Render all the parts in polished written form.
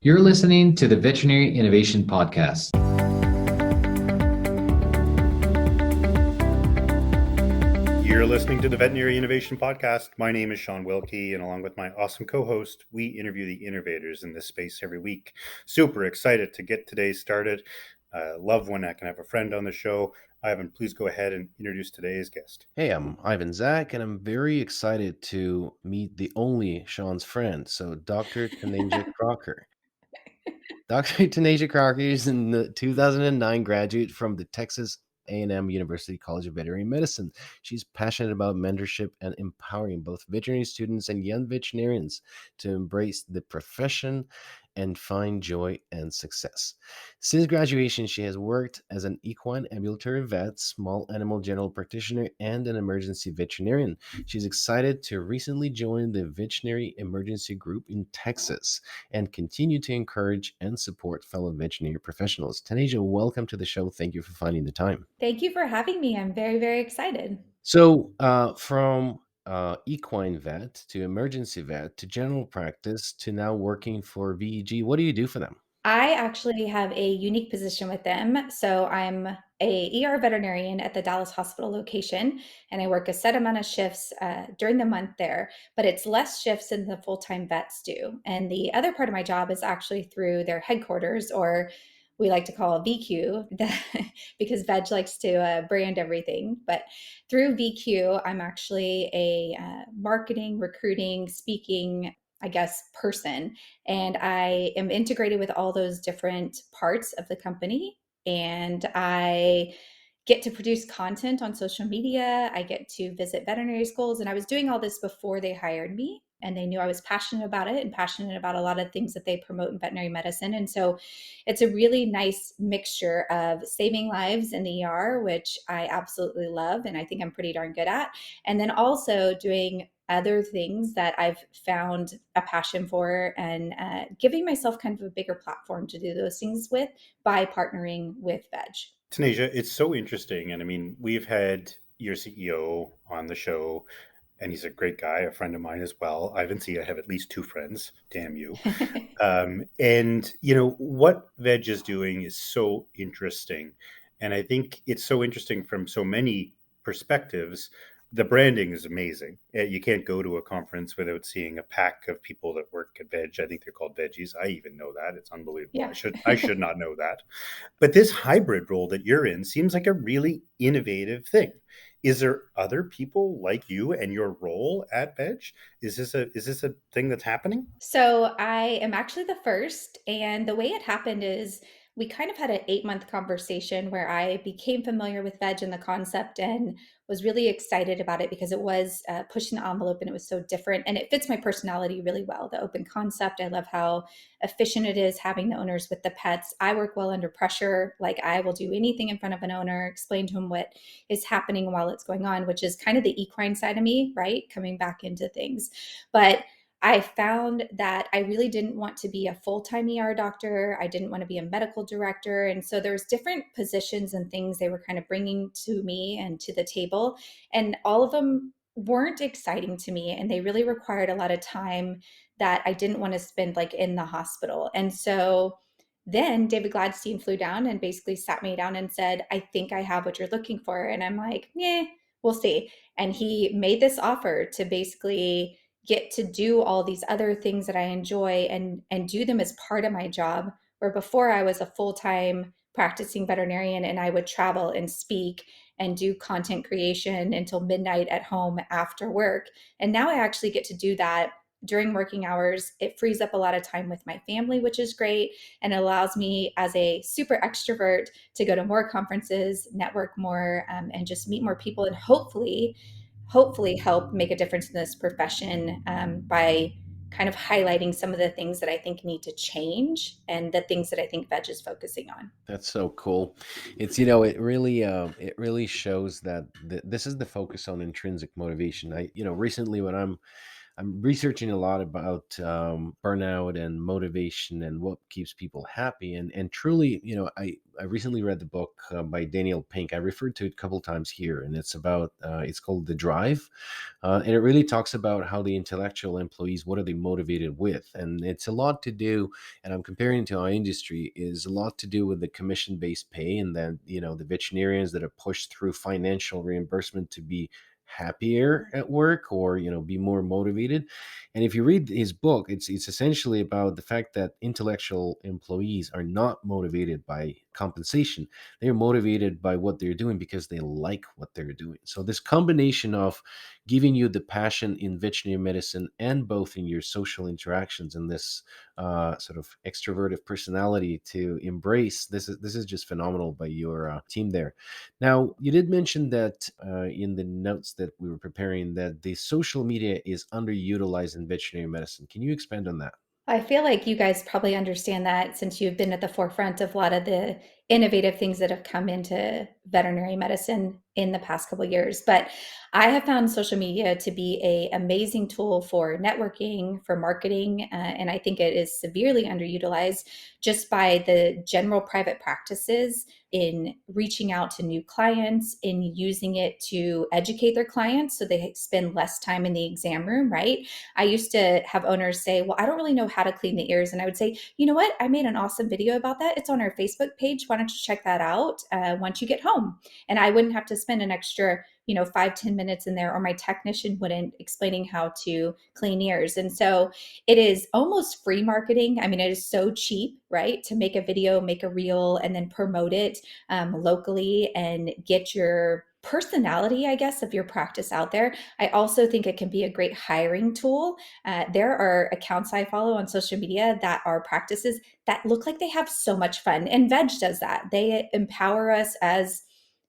You're listening to the Veterinary Innovation Podcast. You're listening to the Veterinary Innovation Podcast. My name is Shawn Wilkie, and along with my awesome co-host, we interview the innovators in this space every week. Super excited to get today started. Love when I can have a friend on the show. Ivan, please go ahead and introduce today's guest. Hey, I'm Ivan Zach, and I'm very excited to meet the only Sean's friend, so Dr. Tannetje Crocker. Dr. Tannetje Crocker is the 2009 graduate from the Texas A&M University College of Veterinary Medicine. She's passionate about mentorship and empowering both veterinary students and young veterinarians to embrace the profession and find joy and success. Since graduation, she has worked as an equine ambulatory vet, small animal general practitioner, and an emergency veterinarian. She's excited to recently join the Veterinary Emergency Group in Texas and continue to encourage and support fellow veterinary professionals. Tannetje, welcome to the show. Thank you for finding the time. Thank you for having me. I'm very, very excited. So, from equine vet to emergency vet to general practice to now working for VEG, what do you do for them? I actually have a unique position with them. So I'm a ER veterinarian at the Dallas Hospital location, and I work a set amount of shifts during the month there, but it's less shifts than the full-time vets do. And the other part of my job is actually through their headquarters, or we like to call VQ, because Veg likes to brand everything. But through VQ, I'm actually a marketing, recruiting, speaking, I guess, person. And I am integrated with all those different parts of the company. And I get to produce content on social media. I get to visit veterinary schools. And I was doing all this before they hired me. And they knew I was passionate about it and passionate about a lot of things that they promote in veterinary medicine. And so it's a really nice mixture of saving lives in the ER, which I absolutely love and I think I'm pretty darn good at. And then also doing other things that I've found a passion for, and giving myself kind of a bigger platform to do those things with by partnering with Veg. Tanasia, it's so interesting. And I mean, we've had your CEO on the show, and he's a great guy, a friend of mine as well. Ivan C, I have at least two friends. Damn you. And, what Veg is doing is so interesting. And I think it's so interesting from so many perspectives. The branding is amazing. You can't go to a conference without seeing a pack of people that work at Veg. I think they're called veggies. I even know that. It's unbelievable. Yeah. I should not know that. But this hybrid role that you're in seems like a really innovative thing. Is there other people like you and your role at Veg? Is this a thing that's happening? So I am actually the first. And the way it happened is we kind of had an 8-month conversation where I became familiar with Veg and the concept and was really excited about it because it was pushing the envelope and it was so different. And it fits my personality really well. The open concept, I love how efficient it is having the owners with the pets. I work well under pressure. Like I will do anything in front of an owner, explain to him what is happening while it's going on, which is kind of the equine side of me, right? Coming back into things. But I found that I really didn't want to be a full-time ER doctor. I didn't want to be a medical director. And so there's different positions and things they were kind of bringing to me and to the table. And all of them weren't exciting to me. And they really required a lot of time that I didn't want to spend like in the hospital. And so then David Gladstein flew down and basically sat me down and said, I think I have what you're looking for. And I'm like, yeah, we'll see. And he made this offer to basically get to do all these other things that I enjoy and do them as part of my job. Where before I was a full-time practicing veterinarian and I would travel and speak and do content creation until midnight at home after work. And now I actually get to do that during working hours. It frees up a lot of time with my family, which is great. And it allows me as a super extrovert to go to more conferences, network more, and just meet more people and hopefully help make a difference in this profession by kind of highlighting some of the things that I think need to change and the things that I think Veg is focusing on. That's so cool. It's it really shows that this is the focus on intrinsic motivation. Recently when I'm researching a lot about burnout and motivation and what keeps people happy. And truly, I recently read the book by Daniel Pink. I referred to it a couple times here, and it's called The Drive. And it really talks about how the intellectual employees, what are they motivated with? And it's a lot to do, and I'm comparing to our industry, is a lot to do with the commission-based pay, and then, the veterinarians that are pushed through financial reimbursement to be happier at work, or be more motivated. And if you read his book, it's essentially about the fact that intellectual employees are not motivated by compensation. They're motivated by what they're doing because they like what they're doing. So this combination of giving you the passion in veterinary medicine and both in your social interactions and this sort of extroverted personality to embrace, this is just phenomenal by your team there. Now, you did mention that in the notes that we were preparing, that the social media is underutilized in veterinary medicine. Can you expand on that? I feel like you guys probably understand that since you've been at the forefront of a lot of the innovative things that have come into veterinary medicine in the past couple of years. But I have found social media to be a amazing tool for networking, for marketing, and I think it is severely underutilized just by the general private practices in reaching out to new clients, in using it to educate their clients so they spend less time in the exam room, right? I used to have owners say, well, I don't really know how to clean the ears. And I would say, you know what? I made an awesome video about that. It's on our Facebook page. Why don't you check that out once you get home? And I wouldn't have to spend an extra 5-10 minutes in there, or my technician wouldn't, explaining how to clean ears. And so it is almost free marketing. I mean, it is so cheap, right? To make a video, make a reel, and then promote it locally and get your personality, I guess, of your practice out there. I also think it can be a great hiring tool. There are accounts I follow on social media that are practices that look like they have so much fun. And VEG does that. They empower us as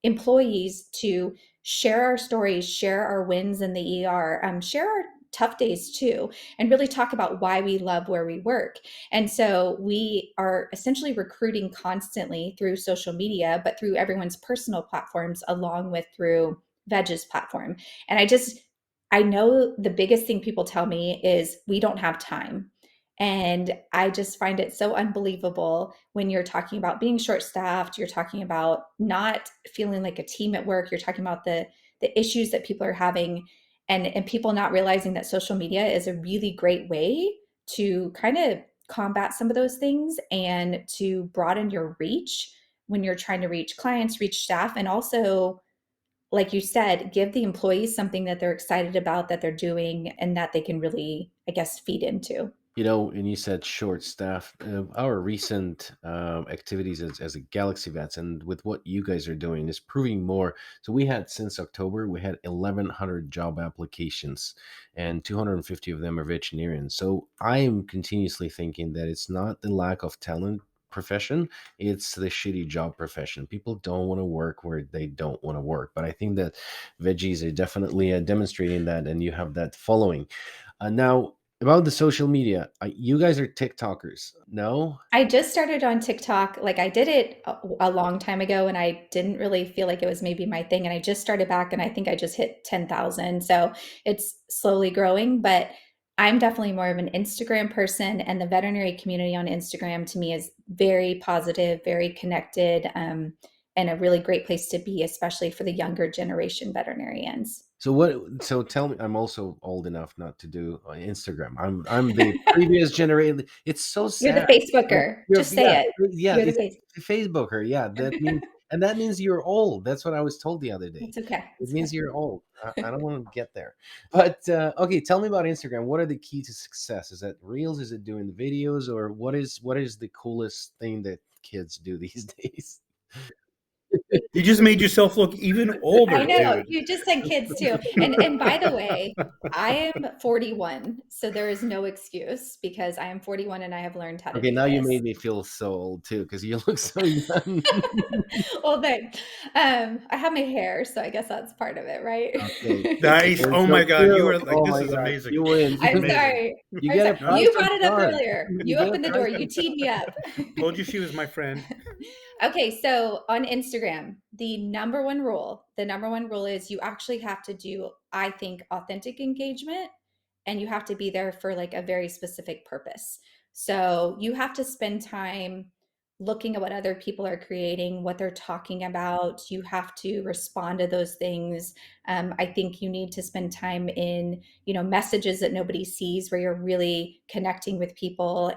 employees to share our stories, share our wins in the ER, share our tough days too, and really talk about why we love where we work. And so we are essentially recruiting constantly through social media, but through everyone's personal platforms, along with through VEG's platform. And I know the biggest thing people tell me is we don't have time. And I just find it so unbelievable when you're talking about being short staffed, you're talking about not feeling like a team at work, you're talking about the issues that people are having, and people not realizing that social media is a really great way to kind of combat some of those things and to broaden your reach when you're trying to reach clients, reach staff, and also, like you said, give the employees something that they're excited about, that they're doing, and that they can really, I guess, feed into. And you said short staff. Our recent activities as a Galaxy Vets, and with what you guys are doing, is proving more. So we had, since October, we had 1,100 job applications, and 250 of them are veterinarians. So I am continuously thinking that it's not the lack of talent profession, it's the shitty job profession. People don't want to work where they don't want to work. But I think that veggies are definitely demonstrating that, and you have that following. Now, about the social media, you guys are TikTokers, no? I just started on TikTok. Like, I did it a long time ago and I didn't really feel like it was maybe my thing. And I just started back and I think I just hit 10,000. So it's slowly growing, but I'm definitely more of an Instagram person. And the veterinary community on Instagram to me is very positive, very connected, and a really great place to be, especially for the younger generation veterinarians. So tell me, I'm also old enough not to do Instagram. I'm the previous generation. It's so You're the sad. Like, Facebooker. Just say it. yeah, You're the it's face. a Facebooker. Yeah, that means you're old. That's what I was told the other day. It's okay. It It's means okay. you're old. I don't want to get there. But okay, tell me about Instagram. What are the key to success? Is that reels? Is it doing the videos, or what is the coolest thing that kids do these days? You just made yourself look even older, I know, dude. you just said kids too. And by the way, I am 41, so there is no excuse because I am 41 and I have learned how to Okay, do now you this. made me feel so old too, because you look so young. Well, then, I have my hair, so I guess that's part of it, right? Okay. Nice. And Oh so my God. You Phil, are like, oh this my is God, amazing. you win. This is I'm amazing. sorry. You I'm get a sorry. prize You from brought it up Shawn. earlier. You You get a opened the prize door. You from teed me up. Told you she was my friend. Okay, so on Instagram, the number one rule is you actually have to do, I think, authentic engagement and you have to be there for like a very specific purpose. So you have to spend time looking at what other people are creating, what they're talking about. You have to respond to those things. I think you need to spend time in, messages that nobody sees, where you're really connecting with people,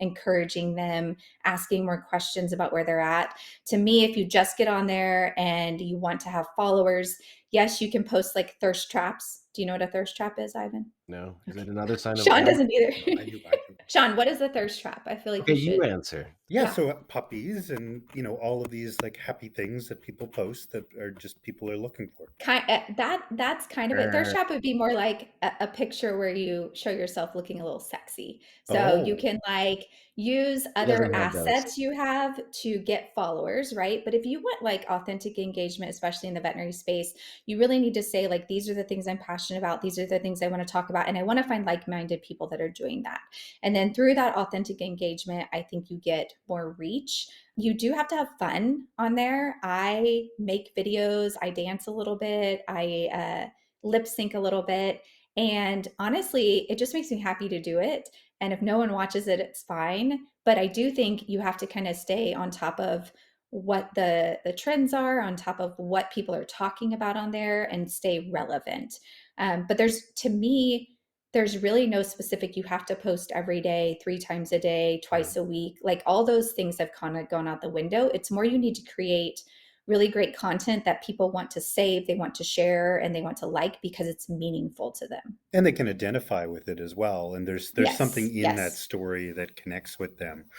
encouraging them, asking more questions about where they're at. To me, if you just get on there and you want to have followers, yes, you can post like thirst traps. Do you know what a thirst trap is, Ivan? No. Is Okay. it another sign of Shawn life? doesn't either. I do. I do. Shawn, what is a thirst trap? I feel like Okay, you you should. answer. Yeah, Yeah. so puppies and all of these like happy things that people post that are just people are looking for. That's kind of it. Thirst trap would be more like a picture where you show yourself looking a little sexy. So you Oh, can like use He doesn't other have those. assets you have to get followers, right? But if you want like authentic engagement, especially in the veterinary space, you really need to say like, these are the things I'm passionate about. These are the things I want to talk about. And I want to find like-minded people that are doing that. And then through that authentic engagement, I think you get more reach. You do have to have fun on there. I make videos, I dance a little bit, I lip sync a little bit. And honestly, it just makes me happy to do it. And if no one watches it, it's fine. But I do think you have to kind of stay on top of what the trends are, on top of what people are talking about on there, and stay relevant. But to me, there's really no specific, you have to post every day, 3 times a day, twice a week. Like all those things have kind of gone out the window. It's more you need to create really great content that people want to save, they want to share, and they want to like because it's meaningful to them. and they can identify with it as well. And there's something in that Yes. story that connects with them.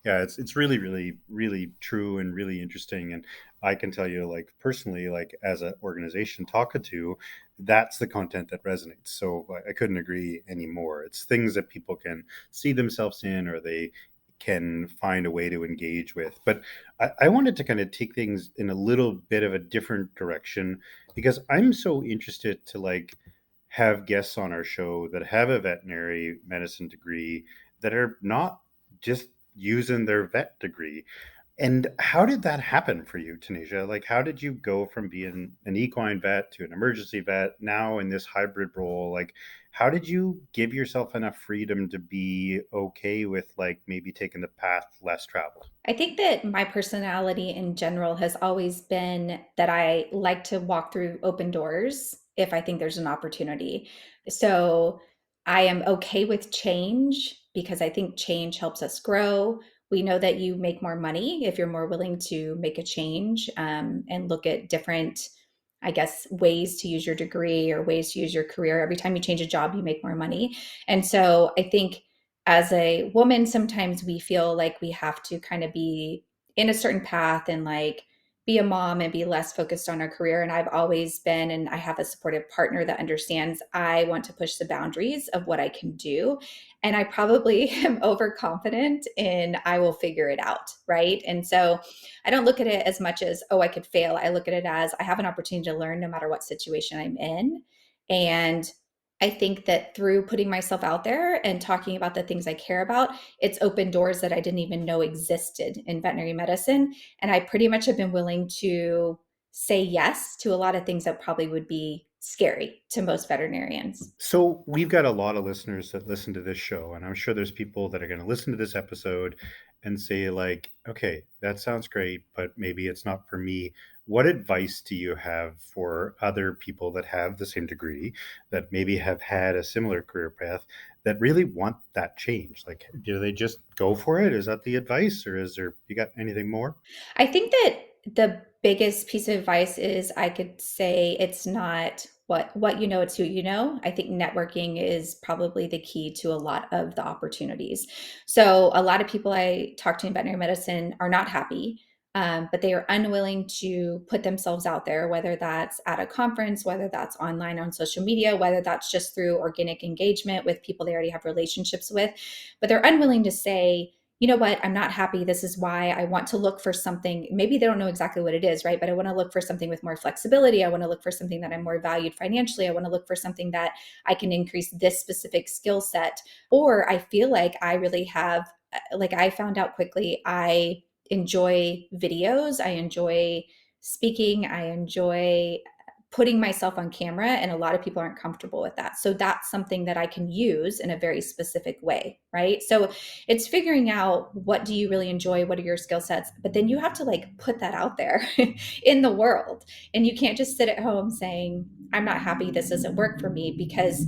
Yeah, it's really, really, really true and really interesting. And I can tell you, like personally, like as an organization Talkatoo, that's the content that resonates. So I couldn't agree anymore. It's things that people can see themselves in, or they can find a way to engage with. But I wanted to kind of take things in a little bit of a different direction, because I'm so interested to like have guests on our show that have a veterinary medicine degree, that are not just using their vet degree. And how did that happen for you, Tanisha? Like, how did you go from being an equine vet to an emergency vet, now in this hybrid role? Like, how did you give yourself enough freedom to be okay with like maybe taking the path less traveled? I think that my personality in general has always been that I like to walk through open doors if I think there's an opportunity. So I am okay with change because I think change helps us grow. We know that you make more money if you're more willing to make a change, and look at different, I guess, ways to use your degree or ways to use your career. Every time you change a job, you make more money. And so I think as a woman, sometimes we feel like we have to kind of be in a certain path and like be a mom and be less focused on our career. And I've always been, and I have a supportive partner that understands I want to push the boundaries of what I can do. And I probably am overconfident in I will figure it out. Right. And so I don't look at it as much as, oh, I could fail. I look at it as I have an opportunity to learn no matter what situation I'm in. And I think that through putting myself out there and talking about the things I care about, it's opened doors that I didn't even know existed in veterinary medicine. And I pretty much have been willing to say yes to a lot of things that probably would be scary to most veterinarians. So we've got a lot of listeners that listen to this show, and I'm sure there's people that are going to listen to this episode and say like, okay, that sounds great, but maybe it's not for me. What advice do you have for other people that have the same degree, that maybe have had a similar career path, that really want that change? Like, do they just go for it? Is that the advice, or is there, you got anything more? I think that the biggest piece of advice is I could say it's not what you know, it's who you know. I think networking is probably the key to a lot of the opportunities. So a lot of people I talk to in veterinary medicine are not happy, but they are unwilling to put themselves out there, whether that's at a conference, whether that's online on social media, whether that's just through organic engagement with people they already have relationships with. But they're unwilling to say, you know what, I'm not happy. This is why I want to look for something. Maybe they don't know exactly what it is, right? But I want to look for something with more flexibility. I want to look for something that I'm more valued financially. I want to look for something that I can increase this specific skill set. Or I feel like I really have, like I found out quickly, I enjoy videos. I enjoy speaking. I enjoy putting myself on camera, and a lot of people aren't comfortable with that. So that's something that I can use in a very specific way, right? So it's figuring out, what do you really enjoy? What are your skill sets? But then you have to like put that out there in the world. And you can't just sit at home saying, I'm not happy, this doesn't work for me. Because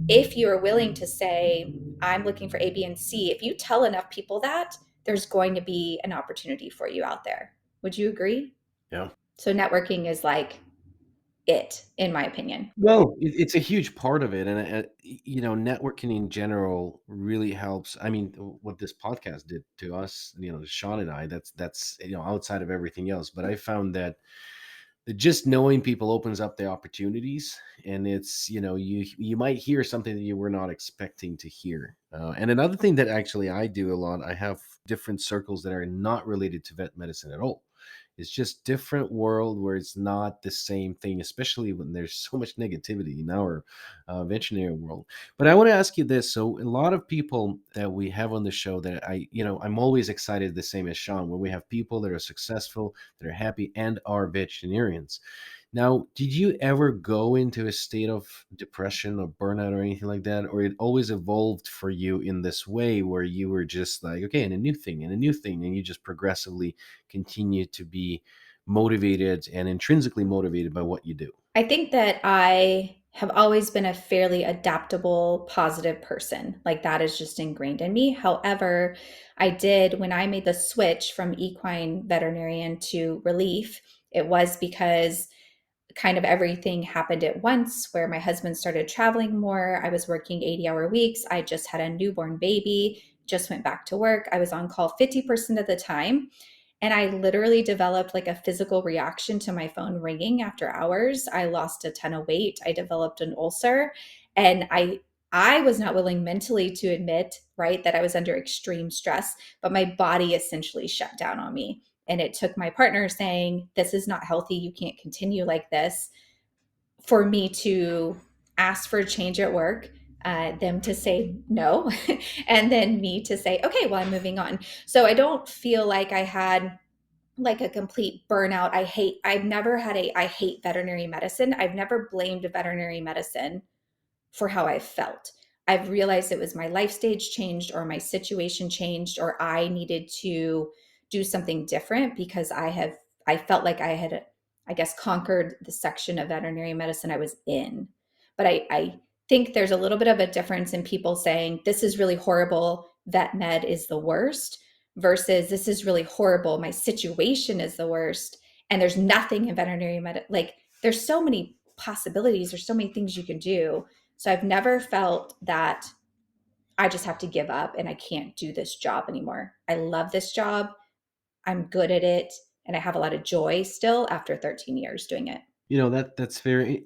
if you are willing to say, I'm looking for A, B, and C, if you tell enough people that, there's going to be an opportunity for you out there. Would you agree? Yeah. So networking is like it, in my opinion. Well, it's a huge part of it, and networking in general really helps. I mean, what this podcast did to us, Sean and I, that's outside of everything else. But I found that just knowing people opens up the opportunities, and it's you might hear something that you were not expecting to hear. And another thing that actually I do a lot, I have different circles that are not related to vet medicine at all. It's just different world where it's not the same thing, especially when there's so much negativity in our veterinary world. But I want to ask you this: so a lot of people that we have on the show, that I'm always excited, the same as Sean, when we have people that are successful, that are happy, and are veterinarians. Now, did you ever go into a state of depression or burnout or anything like that? Or it always evolved for you in this way where you were just like, okay, and a new thing and a new thing, and you just progressively continue to be motivated and intrinsically motivated by what you do? I think that I have always been a fairly adaptable, positive person. Like that is just ingrained in me. However, I did, when I made the switch from equine veterinarian to relief, it was because kind of everything happened at once, where my husband started traveling more. I was working 80-hour weeks. I just had a newborn baby, just went back to work. I was on call 50% of the time. And I literally developed like a physical reaction to my phone ringing after hours. I lost a ton of weight. I developed an ulcer. And I was not willing mentally to admit, right, that I was under extreme stress, but my body essentially shut down on me. And it took my partner saying, this is not healthy, you can't continue like this, for me to ask for a change at work, them to say no, and then me to say, okay, well, I'm moving on. So I don't feel like I had like a complete burnout. I've never had I hate veterinary medicine. I've never blamed veterinary medicine for how I felt. I've realized it was my life stage changed, or my situation changed, or I needed to do something different, because I felt like I had, I guess, conquered the section of veterinary medicine I was in. But I think there's a little bit of a difference in people saying, this is really horrible, vet med is the worst, versus this is really horrible, my situation is the worst, and there's nothing in veterinary med. Like there's so many possibilities, there's so many things you can do. So I've never felt that I just have to give up and I can't do this job anymore. I love this job. I'm good at it. And I have a lot of joy still after 13 years doing it. That's very,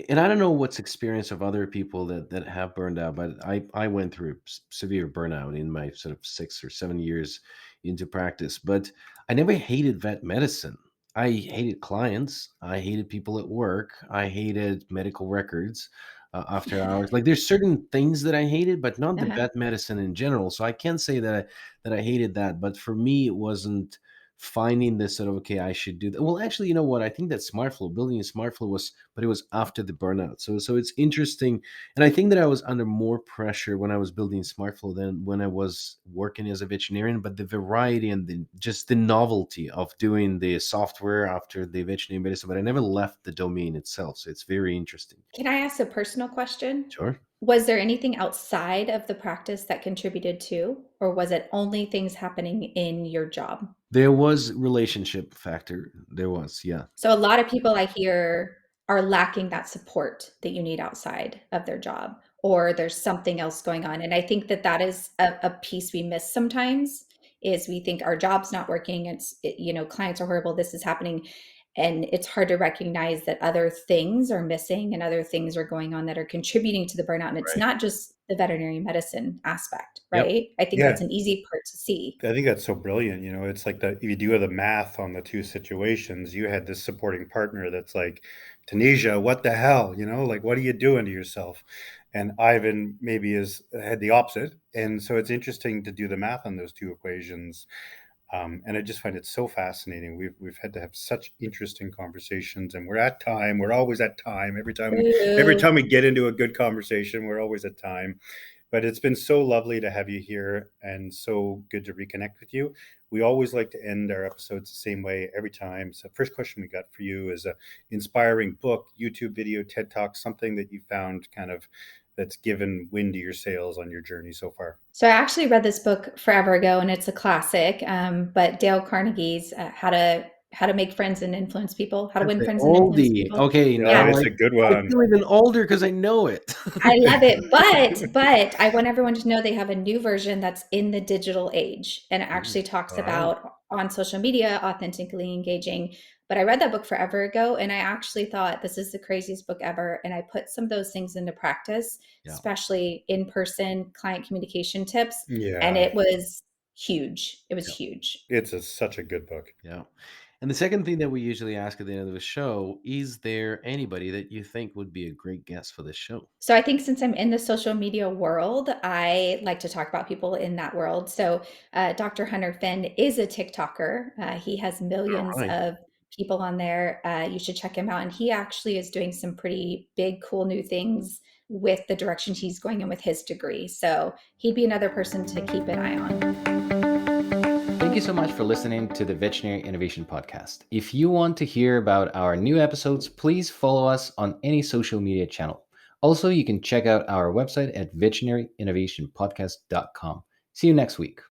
and I don't know what's experience of other people that have burned out, but I went through severe burnout in my sort of 6 or 7 years into practice. But I never hated vet medicine. I hated clients. I hated people at work. I hated medical records after hours. Like there's certain things that I hated, but not the Uh-huh. vet medicine in general. So I can't say that I hated that. But for me, it wasn't finding this sort of, okay, I should do that. Well, actually, you know what? I think that SmartFlow, building a SmartFlow was, but it was after the burnout. So it's interesting. And I think that I was under more pressure when I was building SmartFlow than when I was working as a veterinarian. But the variety and just the novelty of doing the software after the veterinary medicine, but I never left the domain itself. So it's very interesting. Can I ask a personal question? Sure. Was there anything outside of the practice that contributed to, or was it only things happening in your job? There was relationship factor. There was, yeah. So a lot of people I hear are lacking that support that you need outside of their job, or there's something else going on. And I think that that is a piece we miss sometimes, is we think our job's not working. Clients are horrible. This is happening. And it's hard to recognize that other things are missing and other things are going on that are contributing to the burnout. And it's Right. not just the veterinary medicine aspect, Yep. right? I think Yeah, that's an easy part to see. I think that's so brilliant. It's like that if you do the math on the two situations, you had this supporting partner that's like, Tunisia, what the hell? Like, what are you doing to yourself? And Ivan maybe had the opposite. And so it's interesting to do the math on those two equations. And I just find it so fascinating. We've had to have such interesting conversations, and we're at time. We're always at time. Every time we get into a good conversation, we're always at time. But it's been so lovely to have you here, and so good to reconnect with you. We always like to end our episodes the same way every time. So first question we got for you is a inspiring book, YouTube video, TED Talk, something that you found kind of that's given wind to your sails on your journey so far. So I actually read this book forever ago, and it's a classic. But Dale Carnegie's How to Make Friends and Influence People, How to Win The Friends and Influence oldie. People. Okay, Yeah, now it's a good one. I feel even older because I know it. I love it, but I want everyone to know they have a new version that's in the digital age, and it actually talks about on social media authentically engaging. But I read that book forever ago, and I actually thought this is the craziest book ever. And I put some of those things into practice, especially in-person client communication tips. Yeah. And it was huge. It was huge. It's such a good book. Yeah. And the second thing that we usually ask at the end of the show, is there anybody that you think would be a great guest for this show? So I think since I'm in the social media world, I like to talk about people in that world. So Dr. Hunter Finn is a TikToker. He has millions of people on there. You should check him out. And he actually is doing some pretty big, cool new things with the direction he's going in with his degree. So he'd be another person to keep an eye on. Thank you so much for listening to the Veterinary Innovation Podcast. If you want to hear about our new episodes, please follow us on any social media channel. Also, you can check out our website at veterinarynnovationpodcast.com. See you next week.